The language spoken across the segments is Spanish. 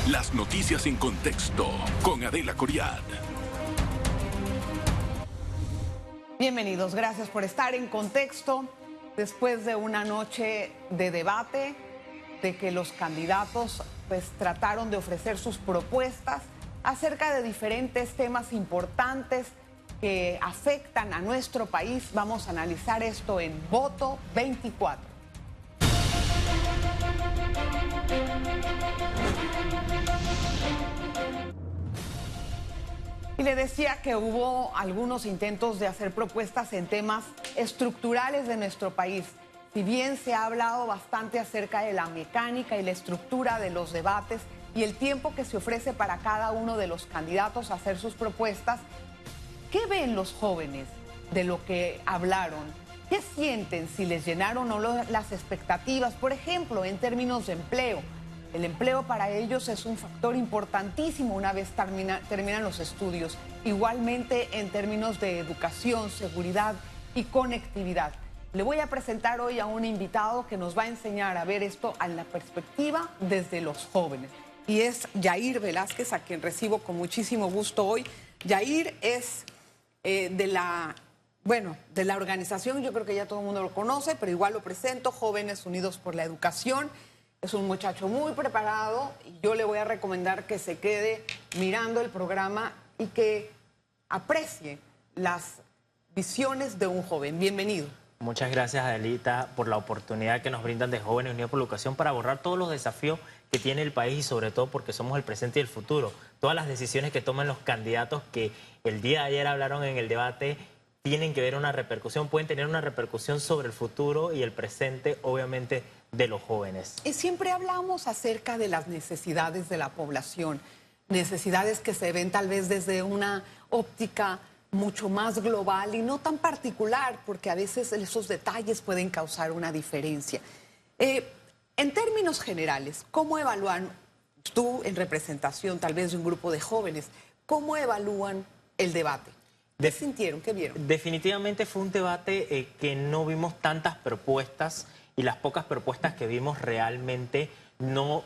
Las noticias en contexto con Adela Coriad. Bienvenidos, gracias por estar en contexto. Después de una noche de debate, de que los candidatos trataron de ofrecer sus propuestas acerca de diferentes temas importantes que afectan a nuestro país, vamos a analizar esto en Voto 24. Y le decía que hubo algunos intentos de hacer propuestas en temas estructurales de nuestro país. Si bien se ha hablado bastante acerca de la mecánica y la estructura de los debates y el tiempo que se ofrece para cada uno de los candidatos a hacer sus propuestas, ¿qué ven los jóvenes de lo que hablaron? ¿Qué sienten si les llenaron o no las expectativas? Por ejemplo, en términos de empleo. El empleo para ellos es un factor importantísimo una vez terminan los estudios. Igualmente en términos de educación, seguridad y conectividad. Le voy a presentar hoy a un invitado que nos va a enseñar a ver esto en la perspectiva desde los jóvenes. Y es Yair Velázquez, a quien recibo con muchísimo gusto hoy. Yair es de la organización, yo creo que ya todo el mundo lo conoce, pero igual lo presento, Jóvenes Unidos por la Educación. Es un muchacho muy preparado y yo le voy a recomendar que se quede mirando el programa y que aprecie las visiones de un joven. Bienvenido. Muchas gracias, Adelita, por la oportunidad que nos brindan de Jóvenes Unidos por la Educación para abordar todos los desafíos que tiene el país y sobre todo porque somos el presente y el futuro. Todas las decisiones que toman los candidatos que el día de ayer hablaron en el debate tienen que ver una repercusión, pueden tener una repercusión sobre el futuro y el presente, obviamente, de los jóvenes. Y siempre hablamos acerca de las necesidades de la población, necesidades que se ven tal vez desde una óptica mucho más global y no tan particular, porque a veces esos detalles pueden causar una diferencia. En términos generales, ¿cómo evalúan tú en representación tal vez de un grupo de jóvenes, cómo evalúan el debate? ¿Qué sintieron? ¿Qué vieron? Definitivamente fue un debate que no vimos tantas propuestas y las pocas propuestas que vimos realmente no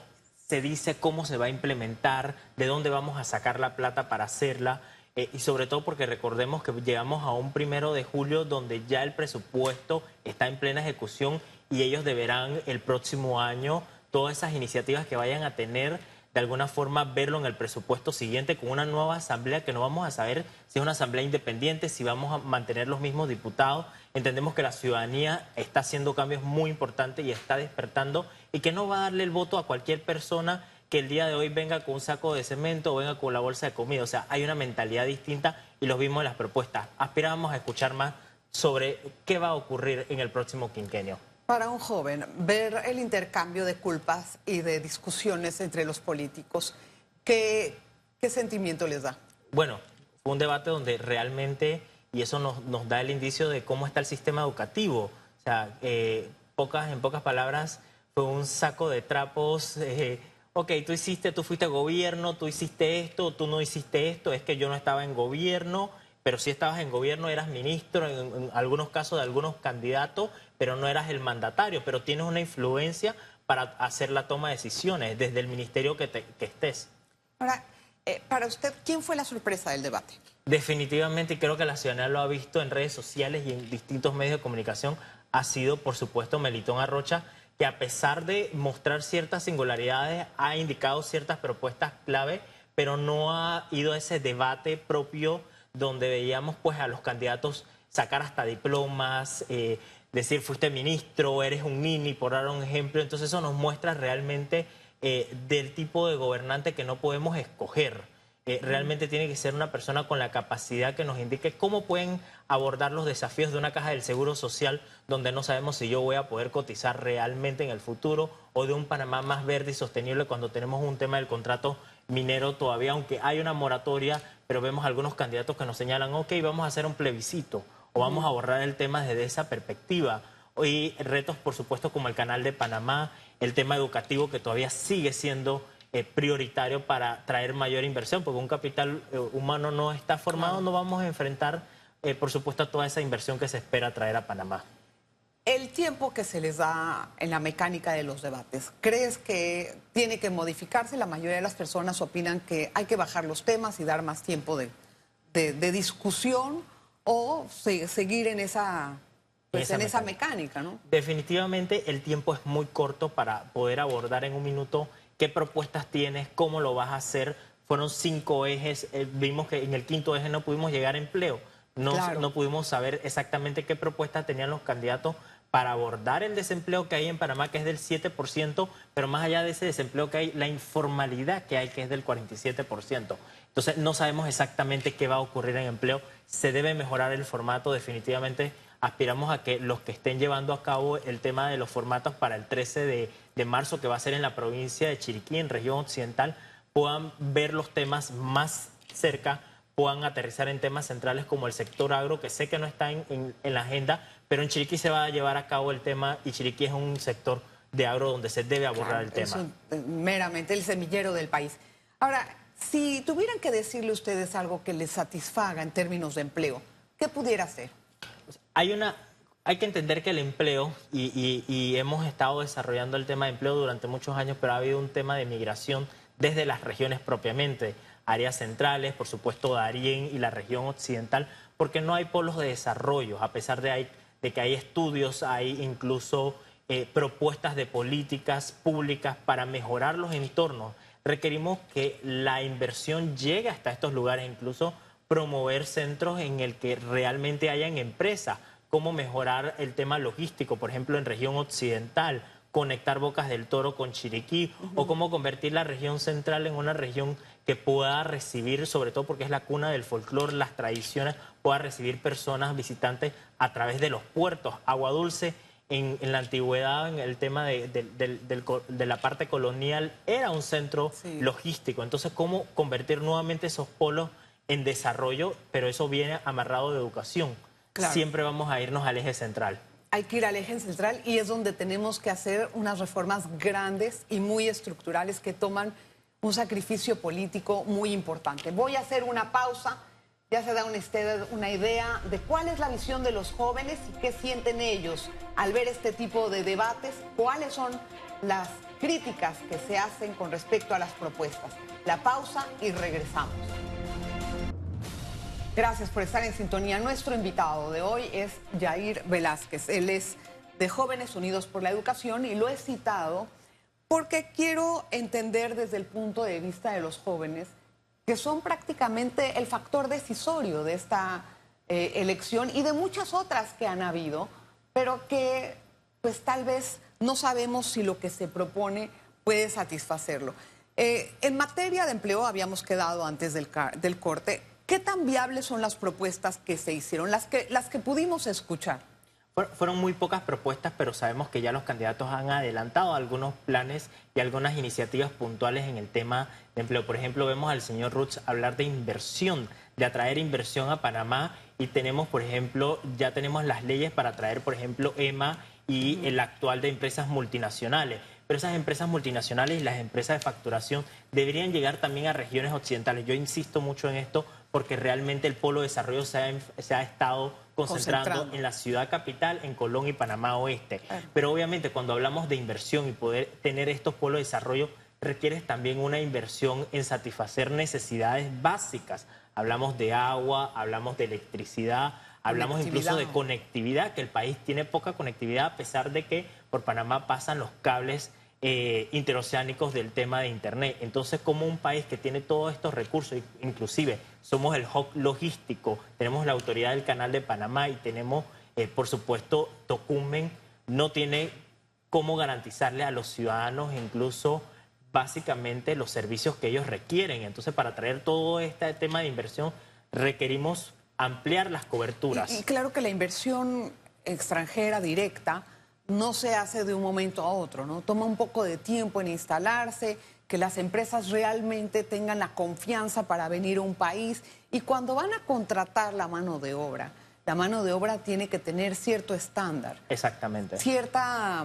se dice cómo se va a implementar, de dónde vamos a sacar la plata para hacerla y sobre todo porque recordemos que llegamos a un 1 de julio donde ya el presupuesto está en plena ejecución y ellos deberán el próximo año todas esas iniciativas que vayan a tener de alguna forma verlo en el presupuesto siguiente con una nueva asamblea que no vamos a saber si es una asamblea independiente, si vamos a mantener los mismos diputados. Entendemos que la ciudadanía está haciendo cambios muy importantes y está despertando y que no va a darle el voto a cualquier persona que el día de hoy venga con un saco de cemento o venga con la bolsa de comida. O sea, hay una mentalidad distinta y los vimos en las propuestas. Aspirábamos a escuchar más sobre qué va a ocurrir en el próximo quinquenio. Para un joven, ver el intercambio de culpas y de discusiones entre los políticos, ¿qué sentimiento les da? Bueno, fue un debate donde realmente, y eso nos da el indicio de cómo está el sistema educativo. O sea, en pocas palabras, fue un saco de trapos. Ok, tú fuiste gobierno, tú hiciste esto, tú no hiciste esto, es que yo no estaba en gobierno. Pero si estabas en gobierno, eras ministro, en algunos casos de algunos candidatos, pero no eras el mandatario, pero tienes una influencia para hacer la toma de decisiones desde el ministerio que estés. Ahora, para usted, ¿quién fue la sorpresa del debate? Definitivamente, creo que la ciudadanía lo ha visto en redes sociales y en distintos medios de comunicación, ha sido, por supuesto, Melitón Arrocha, que a pesar de mostrar ciertas singularidades, ha indicado ciertas propuestas clave, pero no ha ido a ese debate propio donde veíamos pues a los candidatos sacar hasta diplomas, decir fuiste ministro, eres un nini, por dar un ejemplo. Entonces eso nos muestra realmente del tipo de gobernante que no podemos escoger. Realmente tiene que ser una persona con la capacidad que nos indique cómo pueden abordar los desafíos de una caja del Seguro Social donde no sabemos si yo voy a poder cotizar realmente en el futuro, o de un Panamá más verde y sostenible cuando tenemos un tema del contrato minero todavía, aunque hay una moratoria, pero vemos algunos candidatos que nos señalan, ok, vamos a hacer un plebiscito o vamos a abordar el tema desde esa perspectiva. Y retos, por supuesto, como el Canal de Panamá, el tema educativo que todavía sigue siendo prioritario para traer mayor inversión, porque un capital humano no está formado, no vamos a enfrentar, por supuesto, toda esa inversión que se espera traer a Panamá. El tiempo que se les da en la mecánica de los debates, ¿crees que tiene que modificarse? La mayoría de las personas opinan que hay que bajar los temas y dar más tiempo de discusión o seguir en esa, pues, en esa mecánica, ¿no? Definitivamente el tiempo es muy corto para poder abordar en un minuto qué propuestas tienes, cómo lo vas a hacer. Fueron 5 ejes, vimos que en el 5.º eje no pudimos llegar a empleo, no pudimos saber exactamente qué propuestas tenían los candidatos para abordar el desempleo que hay en Panamá, que es del 7%, pero más allá de ese desempleo que hay, la informalidad que hay, que es del 47%. Entonces, no sabemos exactamente qué va a ocurrir en empleo. Se debe mejorar el formato, definitivamente. Aspiramos a que los que estén llevando a cabo el tema de los formatos para el 13 de marzo, que va a ser en la provincia de Chiriquí, en región occidental, puedan ver los temas más cerca, puedan aterrizar en temas centrales como el sector agro, que sé que no está en la agenda, pero en Chiriquí se va a llevar a cabo el tema y Chiriquí es un sector de agro donde se debe abordar el tema. Es meramente el semillero del país. Ahora, si tuvieran que decirle ustedes algo que les satisfaga en términos de empleo, ¿qué pudiera ser? Hay que entender que el empleo, y hemos estado desarrollando el tema de empleo durante muchos años, pero ha habido un tema de migración desde las regiones propiamente, áreas centrales, por supuesto Darién y la región occidental, porque no hay polos de desarrollo, a pesar de que hay estudios, hay incluso propuestas de políticas públicas para mejorar los entornos. Requerimos que la inversión llegue hasta estos lugares, incluso promover centros en el que realmente hayan empresas, cómo mejorar el tema logístico, por ejemplo, en región occidental, conectar Bocas del Toro con Chiriquí, o cómo convertir la región central en una región que pueda recibir, sobre todo porque es la cuna del folclore, las tradiciones, pueda recibir personas visitantes a través de los puertos. Agua Dulce, en la antigüedad, en el tema de la parte colonial, era un centro logístico. Entonces, ¿cómo convertir nuevamente esos polos en desarrollo? Pero eso viene amarrado de educación. Claro. Siempre vamos a irnos al eje central. Hay que ir al eje central y es donde tenemos que hacer unas reformas grandes y muy estructurales que toman un sacrificio político muy importante. Voy a hacer una pausa. Ya se da una idea de cuál es la visión de los jóvenes y qué sienten ellos al ver este tipo de debates, cuáles son las críticas que se hacen con respecto a las propuestas. La pausa y regresamos. Gracias por estar en sintonía. Nuestro invitado de hoy es Yair Velázquez. Él es de Jóvenes Unidos por la Educación y lo he citado porque quiero entender desde el punto de vista de los jóvenes que son prácticamente el factor decisorio de esta elección y de muchas otras que han habido, pero que pues tal vez no sabemos si lo que se propone puede satisfacerlo. En materia de empleo habíamos quedado antes del corte. ¿Qué tan viables son las propuestas que se hicieron, las que pudimos escuchar? Fueron muy pocas propuestas, pero sabemos que ya los candidatos han adelantado algunos planes y algunas iniciativas puntuales en el tema de empleo. Por ejemplo, vemos al señor Roots hablar de inversión, de atraer inversión a Panamá y tenemos, por ejemplo, ya tenemos las leyes para atraer, por ejemplo, EMA y el actual de empresas multinacionales. Pero esas empresas multinacionales y las empresas de facturación deberían llegar también a regiones occidentales. Yo insisto mucho en esto porque realmente el polo de desarrollo se ha estado concentrando en la ciudad capital, en Colón y Panamá Oeste. Pero obviamente cuando hablamos de inversión y poder tener estos polos de desarrollo, requieres también una inversión en satisfacer necesidades básicas. Hablamos de agua, hablamos de electricidad, hablamos incluso de conectividad, que el país tiene poca conectividad a pesar de que por Panamá pasan los cables interoceánicos del tema de Internet. Entonces, como un país que tiene todos estos recursos, inclusive somos el hub logístico, tenemos la autoridad del Canal de Panamá y tenemos, por supuesto, Tocumen, no tiene cómo garantizarle a los ciudadanos incluso básicamente los servicios que ellos requieren. Entonces, para traer todo este tema de inversión, requerimos ampliar las coberturas. Y claro que la inversión extranjera directa no se hace de un momento a otro, ¿no? Toma un poco de tiempo en instalarse, que las empresas realmente tengan la confianza para venir a un país y cuando van a contratar la mano de obra tiene que tener cierto estándar. Exactamente. Cierta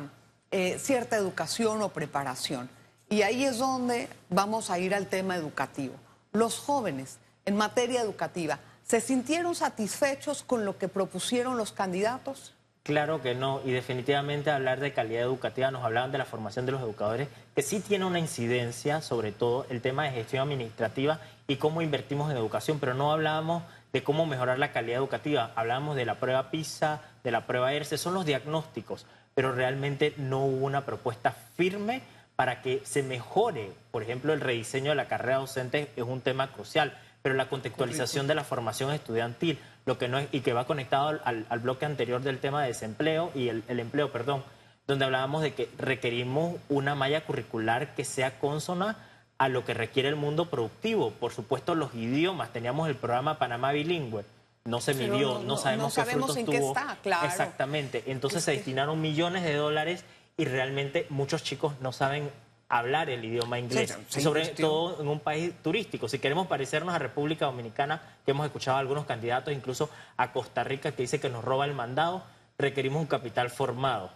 educación o preparación. Y ahí es donde vamos a ir al tema educativo. Los jóvenes, en materia educativa, ¿se sintieron satisfechos con lo que propusieron los candidatos? Claro que no, y definitivamente hablar de calidad educativa, nos hablaban de la formación de los educadores, que sí tiene una incidencia, sobre todo el tema de gestión administrativa y cómo invertimos en educación, pero no hablábamos de cómo mejorar la calidad educativa, hablábamos de la prueba PISA, de la prueba ERCE, son los diagnósticos, pero realmente no hubo una propuesta firme para que se mejore. Por ejemplo, el rediseño de la carrera docente es un tema crucial, pero la contextualización de la formación estudiantil, lo que no es, y que va conectado al bloque anterior del tema de desempleo y el empleo, perdón, donde hablábamos de que requerimos una malla curricular que sea consona a lo que requiere el mundo productivo. Por supuesto, los idiomas, teníamos el programa Panamá Bilingüe, no se midió, no sabemos qué frutos en tuvo. qué está, claro. Exactamente, entonces se destinaron millones de dólares y realmente muchos chicos no saben hablar el idioma inglés, Sí, sobre todo en un país turístico. Si queremos parecernos a República Dominicana, que hemos escuchado a algunos candidatos, incluso a Costa Rica, que dice que nos roba el mandado, requerimos un capital formado.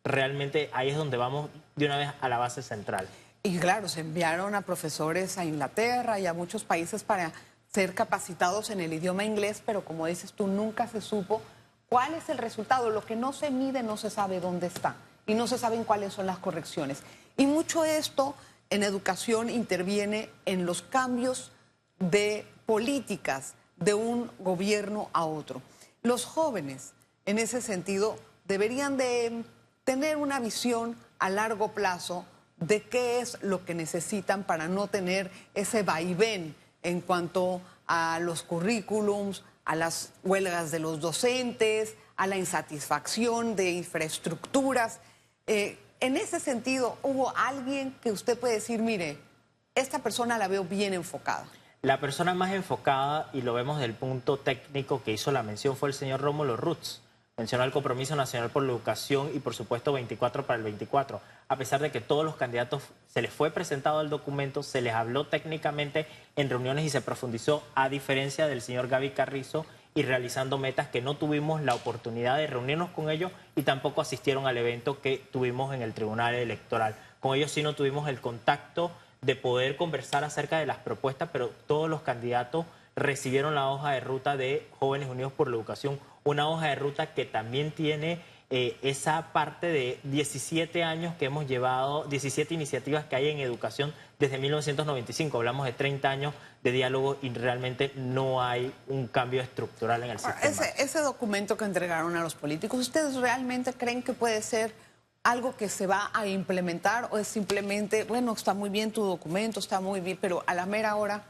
Realmente ahí es donde vamos de una vez a la base central. Y claro, se enviaron a profesores a Inglaterra y a muchos países para ser capacitados en el idioma inglés, pero como dices tú, nunca se supo cuál es el resultado. Lo que no se mide no se sabe dónde está y no se saben cuáles son las correcciones. Y mucho de esto en educación interviene en los cambios de políticas de un gobierno a otro. Los jóvenes, en ese sentido, deberían de tener una visión a largo plazo de qué es lo que necesitan para no tener ese vaivén en cuanto a los currículums, a las huelgas de los docentes, a la insatisfacción de infraestructuras. En ese sentido, ¿hubo alguien que usted puede decir, mire, esta persona la veo bien enfocada? La persona más enfocada, y lo vemos del punto técnico que hizo la mención, fue el señor Rómulo Rutz. Mencionó el Compromiso Nacional por la Educación y, por supuesto, 24 para el 24. A pesar de que todos los candidatos se les fue presentado el documento, se les habló técnicamente en reuniones y se profundizó, a diferencia del señor Gaby Carrizo, y realizando metas que no tuvimos la oportunidad de reunirnos con ellos y tampoco asistieron al evento que tuvimos en el Tribunal Electoral. Con ellos sí no tuvimos el contacto de poder conversar acerca de las propuestas, pero todos los candidatos recibieron la hoja de ruta de Jóvenes Unidos por la Educación, una hoja de ruta que también tiene esa parte de 17 años que hemos llevado, 17 iniciativas que hay en educación desde 1995. Hablamos de 30 años de diálogo y realmente no hay un cambio estructural en el sistema. Ese documento que entregaron a los políticos, ¿ustedes realmente creen que puede ser algo que se va a implementar o es simplemente, bueno, está muy bien tu documento, está muy bien, pero a la mera hora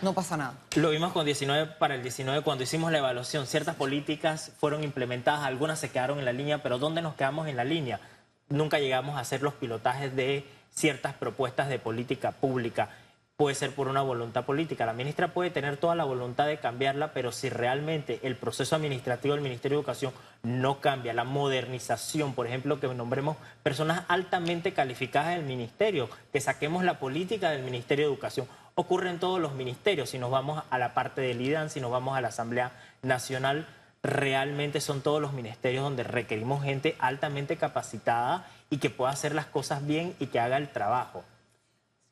no pasa nada? Lo vimos con 19 para el 19 cuando hicimos la evaluación. Ciertas políticas fueron implementadas, algunas se quedaron en la línea, pero ¿dónde nos quedamos en la línea? Nunca llegamos a hacer los pilotajes de ciertas propuestas de política pública. Puede ser por una voluntad política. La ministra puede tener toda la voluntad de cambiarla, pero si realmente el proceso administrativo del Ministerio de Educación no cambia, la modernización, por ejemplo, que nombremos personas altamente calificadas del ministerio, que saquemos la política del Ministerio de Educación. Ocurre en todos los ministerios. Si nos vamos a la parte del IDAN, si nos vamos a la Asamblea Nacional, realmente son todos los ministerios donde requerimos gente altamente capacitada y que pueda hacer las cosas bien y que haga el trabajo.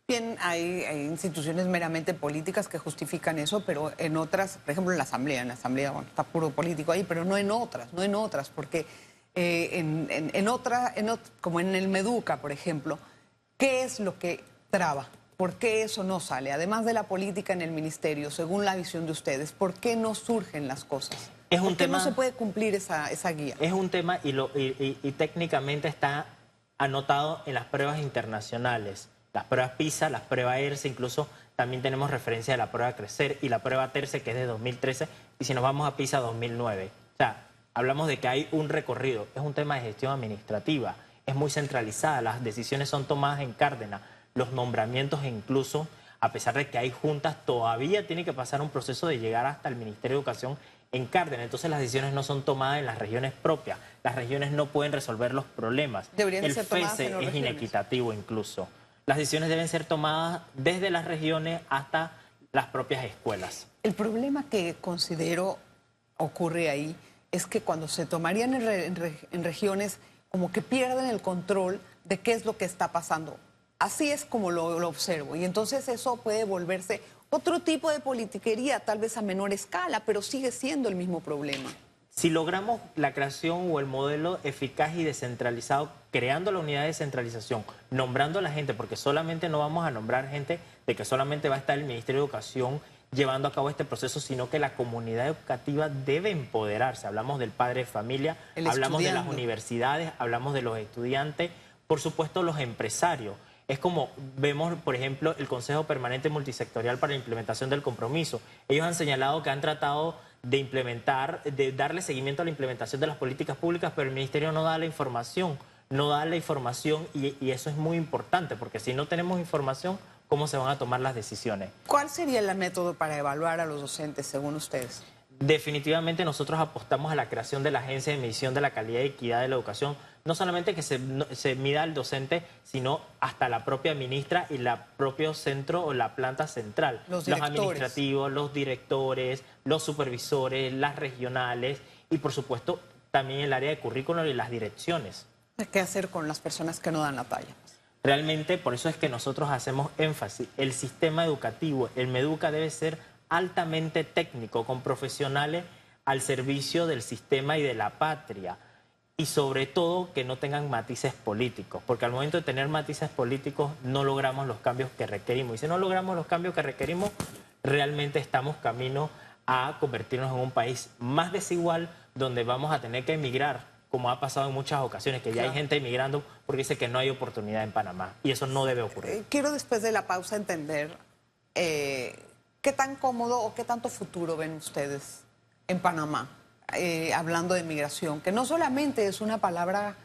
Bien, hay instituciones meramente políticas que justifican eso, pero en otras, por ejemplo en la Asamblea bueno, está puro político ahí, pero no en otras, porque como en el Meduca, por ejemplo, ¿qué es lo que traba? ¿Por qué eso no sale? Además de la política en el ministerio, según la visión de ustedes, ¿por qué no surgen las cosas? ¿Por qué no se puede cumplir esa guía? Es un tema y técnicamente está anotado en las pruebas internacionales. Las pruebas PISA, las pruebas ERCE, incluso también tenemos referencia de la prueba Crecer y la prueba TERCE, que es de 2013, y si nos vamos a PISA 2009. O sea, hablamos de que hay un recorrido. Es un tema de gestión administrativa, es muy centralizada, las decisiones son tomadas en Cárdenas, los nombramientos incluso, a pesar de que hay juntas, todavía tiene que pasar un proceso de llegar hasta el Ministerio de Educación en Cárdenas. Entonces las decisiones no son tomadas en las regiones propias. Las regiones no pueden resolver los problemas. Deberían ser tomadas en las FESE es regiones. inequitativo incluso. Las decisiones deben ser tomadas desde las regiones hasta las propias escuelas. El problema que considero ocurre ahí es que cuando se tomarían en regiones, como que pierden el control de qué es lo que está pasando. Así es como lo observo. Y entonces eso puede volverse otro tipo de politiquería, tal vez a menor escala, pero sigue siendo el mismo problema. Si logramos la creación o el modelo eficaz y descentralizado, creando la unidad de descentralización, nombrando a la gente, porque solamente no vamos a nombrar gente de que solamente va a estar el Ministerio de Educación llevando a cabo este proceso, sino que la comunidad educativa debe empoderarse. Hablamos del padre de familia, hablamos de las universidades, hablamos de los estudiantes, por supuesto los empresarios. Es como vemos, por ejemplo, el Consejo Permanente Multisectorial para la Implementación del Compromiso. Ellos han señalado que han tratado de implementar, de darle seguimiento a la implementación de las políticas públicas, pero el Ministerio no da la información, y eso es muy importante, porque si no tenemos información, ¿cómo se van a tomar las decisiones? ¿Cuál sería el método para evaluar a los docentes, según ustedes? Definitivamente nosotros apostamos a la creación de la Agencia de Medición de la Calidad y Equidad de la Educación, no solamente que se mida al docente, sino hasta la propia ministra y la propio centro o la planta central. Los administrativos, los directores, los supervisores, las regionales y por supuesto también el área de currículum y las direcciones. ¿Qué hacer con las personas que no dan la talla? Realmente por eso es que nosotros hacemos énfasis. El sistema educativo, el MEDUCA debe ser altamente técnico, con profesionales al servicio del sistema y de la patria. Y sobre todo que no tengan matices políticos, porque al momento de tener matices políticos no logramos los cambios que requerimos. Y si no logramos los cambios que requerimos, realmente estamos camino a convertirnos en un país más desigual, donde vamos a tener que emigrar, como ha pasado en muchas ocasiones, que ya hay gente emigrando porque dice que no hay oportunidad en Panamá. Y eso no debe ocurrir. Quiero después de la pausa entender qué tan cómodo o qué tanto futuro ven ustedes en Panamá. Hablando de migración, que no solamente es una palabra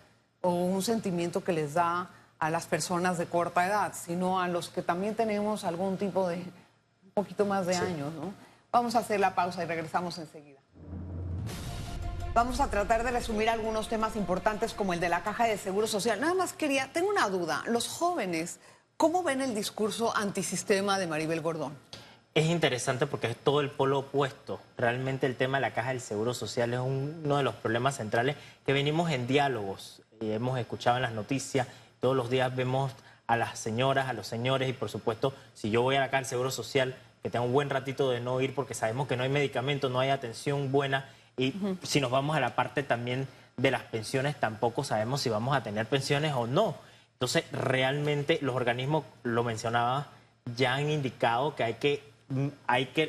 o un sentimiento que les da a las personas de corta edad, sino a los que también tenemos algún tipo de, un poquito más de años, ¿no? Vamos a hacer la pausa y regresamos enseguida. Vamos a tratar de resumir algunos temas importantes como el de la Caja de Seguro Social. Nada más tengo una duda, los jóvenes, ¿cómo ven el discurso antisistema de Maribel Gordón? Es interesante porque es todo el polo opuesto. Realmente el tema de la Caja del Seguro Social es uno de los problemas centrales que venimos en diálogos. Hemos escuchado en las noticias, todos los días vemos a las señoras, a los señores y por supuesto, si yo voy a la Caja del Seguro Social, que tengo un buen ratito de no ir porque sabemos que no hay medicamentos, no hay atención buena y si nos vamos a la parte también de las pensiones, tampoco sabemos si vamos a tener pensiones o no. Entonces, realmente los organismos, lo mencionaba, ya han indicado que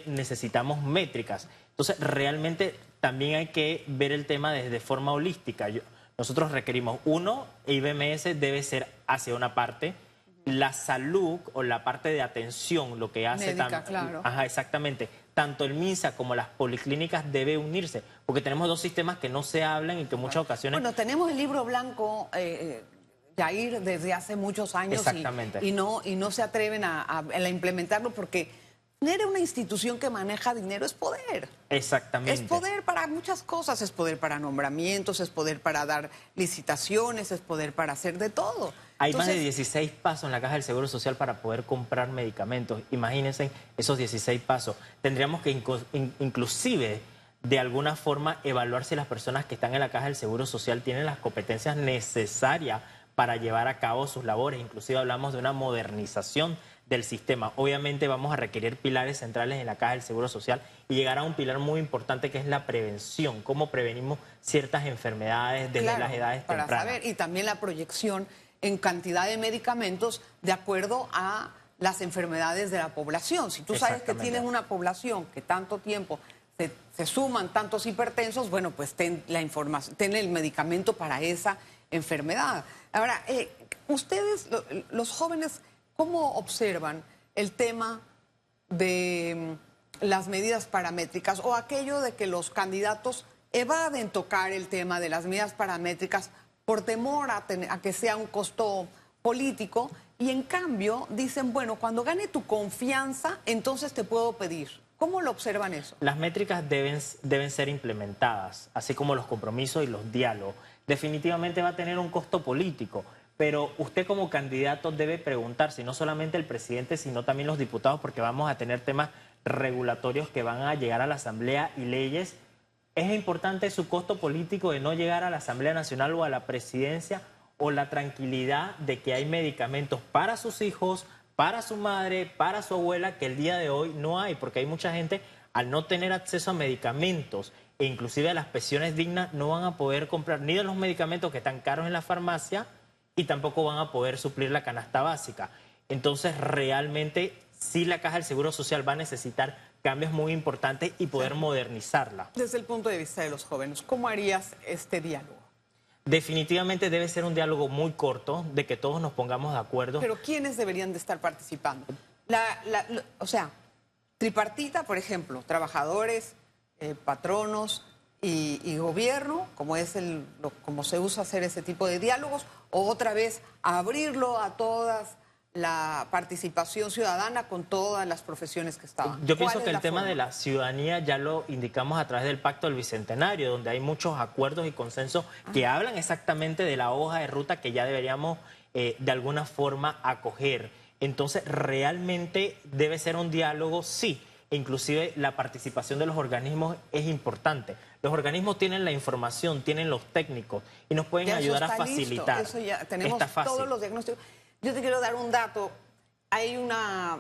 necesitamos métricas. Entonces, realmente también hay que ver el tema desde forma holística. Nosotros requerimos, IBMS debe ser hacia una parte, la salud o la parte de atención, lo que hace... Médica, claro. Ajá, exactamente. Tanto el MINSA como las policlínicas debe unirse, porque tenemos dos sistemas que no se hablan y que en muchas ocasiones... Bueno, tenemos el libro blanco... Yair, desde hace muchos años y no se atreven a implementarlo porque tener una institución que maneja dinero es poder. Exactamente. Es poder para muchas cosas, es poder para nombramientos, es poder para dar licitaciones, es poder para hacer de todo. Hay más de 16 pasos en la Caja del Seguro Social para poder comprar medicamentos. Imagínense esos 16 pasos. Tendríamos que inclusive de alguna forma evaluar si las personas que están en la Caja del Seguro Social tienen las competencias necesarias para llevar a cabo sus labores. Inclusive hablamos de una modernización del sistema. Obviamente vamos a requerir pilares centrales en la Caja del Seguro Social y llegar a un pilar muy importante que es la prevención. Cómo prevenimos ciertas enfermedades desde las edades tempranas. Para saber, y también la proyección en cantidad de medicamentos de acuerdo a las enfermedades de la población. Si tú sabes que tienes una población que tanto tiempo se suman tantos hipertensos, bueno, pues ten el medicamento para esa enfermedad. Ahora, ustedes, los jóvenes, ¿cómo observan el tema de las medidas paramétricas o aquello de que los candidatos evaden tocar el tema de las medidas paramétricas por temor a que sea un costo político y en cambio dicen, bueno, cuando gane tu confianza, entonces te puedo pedir? ¿Cómo lo observan eso? Las métricas deben ser implementadas, así como los compromisos y los diálogos. Definitivamente va a tener un costo político, pero usted como candidato debe preguntarse, no solamente el presidente, sino también los diputados, porque vamos a tener temas regulatorios que van a llegar a la Asamblea y leyes. ¿Es importante su costo político de no llegar a la Asamblea Nacional o a la presidencia o la tranquilidad de que hay medicamentos para sus hijos, para su madre, para su abuela, que el día de hoy no hay? Porque hay mucha gente, al no tener acceso a medicamentos e inclusive las pensiones dignas no van a poder comprar ni de los medicamentos que están caros en la farmacia y tampoco van a poder suplir la canasta básica. Entonces, realmente, sí la Caja del Seguro Social va a necesitar cambios muy importantes y poder modernizarla. Desde el punto de vista de los jóvenes, ¿cómo harías este diálogo? Definitivamente debe ser un diálogo muy corto, de que todos nos pongamos de acuerdo. Pero ¿quiénes deberían de estar participando? O sea, tripartita, por ejemplo, trabajadores, patronos y gobierno, como como se usa hacer ese tipo de diálogos, o otra vez abrirlo a todas la participación ciudadana con todas las profesiones que estaban. Yo pienso que el tema de la ciudadanía ya lo indicamos a través del Pacto del Bicentenario, donde hay muchos acuerdos y consensos que hablan exactamente de la hoja de ruta que ya deberíamos de alguna forma acoger. Entonces, realmente debe ser un diálogo, sí. Inclusive la participación de los organismos es importante. Los organismos tienen la información, tienen los técnicos y nos pueden ayudar a facilitar. Eso ya tenemos todos los diagnósticos. Yo te quiero dar un dato. Hay una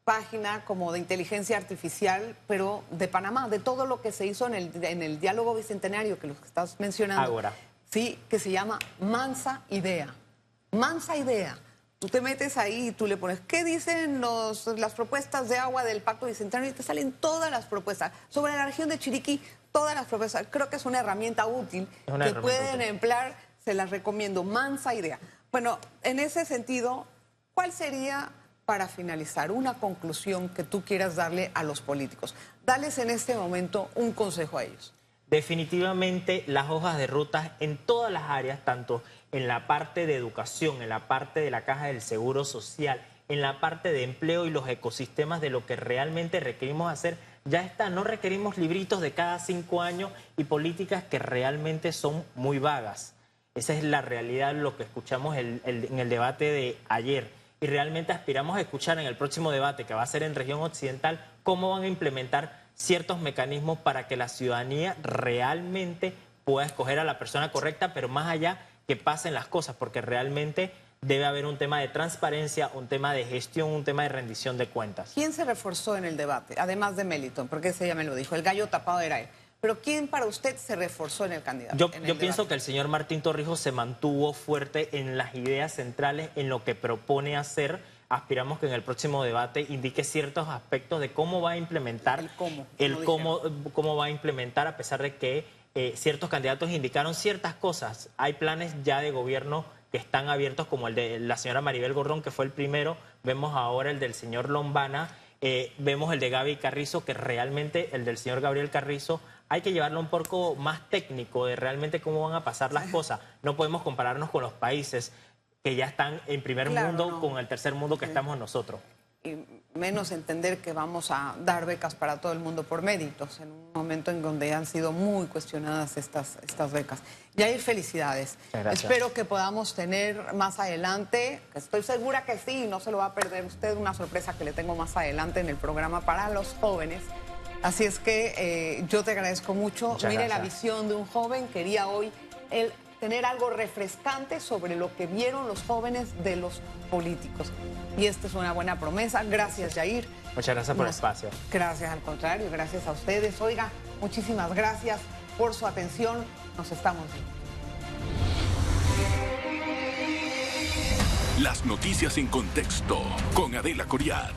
página como de inteligencia artificial, pero de Panamá, de todo lo que se hizo en el diálogo bicentenario, que lo que estás mencionando. Ahora. Sí, que se llama Mansa Idea. Mansa Idea. Tú te metes ahí y tú le pones, ¿qué dicen las propuestas de agua del Pacto Bicentenario? Y te salen todas las propuestas. Sobre la región de Chiriquí, todas las propuestas. Creo que es una herramienta útil que pueden emplear, se las recomiendo. Mansa Idea. Bueno, en ese sentido, ¿cuál sería, para finalizar, una conclusión que tú quieras darle a los políticos? Dales en este momento un consejo a ellos. Definitivamente las hojas de rutas en todas las áreas, tanto en la parte de educación, en la parte de la Caja del Seguro Social, en la parte de empleo y los ecosistemas de lo que realmente requerimos hacer, ya está. No requerimos libritos de cada 5 años y políticas que realmente son muy vagas. Esa es la realidad, lo que escuchamos en el debate de ayer. Y realmente aspiramos a escuchar en el próximo debate, que va a ser en región occidental, cómo van a implementar ciertos mecanismos para que la ciudadanía realmente pueda escoger a la persona correcta, pero más allá que pasen las cosas, porque realmente debe haber un tema de transparencia, un tema de gestión, un tema de rendición de cuentas. ¿Quién se reforzó en el debate, además de Melitón? Porque ese ya me lo dijo, el gallo tapado era él. Pero ¿quién para usted se reforzó en el candidato? Yo pienso que el señor Martín Torrijos se mantuvo fuerte en las ideas centrales, en lo que propone hacer. Aspiramos que en el próximo debate indique ciertos aspectos de cómo va a implementar, cómo va a implementar, a pesar de que ciertos candidatos indicaron ciertas cosas. Hay planes ya de gobierno que están abiertos, como el de la señora Maribel Gordón, que fue el primero. Vemos ahora el del señor Lombana. Vemos el de Gaby Carrizo, que realmente el del señor Gabriel Carrizo hay que llevarlo un poco más técnico de realmente cómo van a pasar las cosas. No podemos compararnos con los países que ya están en primer mundo con el tercer mundo que estamos nosotros. Y menos entender que vamos a dar becas para todo el mundo por méritos, en un momento en donde han sido muy cuestionadas estas becas. Yair, felicidades. Espero que podamos tener más adelante, estoy segura que sí, no se lo va a perder usted, una sorpresa que le tengo más adelante en el programa para los jóvenes. Así es que yo te agradezco mucho. Mire la visión de un joven, quería hoy tener algo refrescante sobre lo que vieron los jóvenes de los políticos. Y esta es una buena promesa. Gracias, Yair. Muchas gracias por el espacio. Gracias, al contrario, gracias a ustedes. Oiga, muchísimas gracias por su atención. Nos estamos viendo. Las noticias en contexto con Adela Coriad.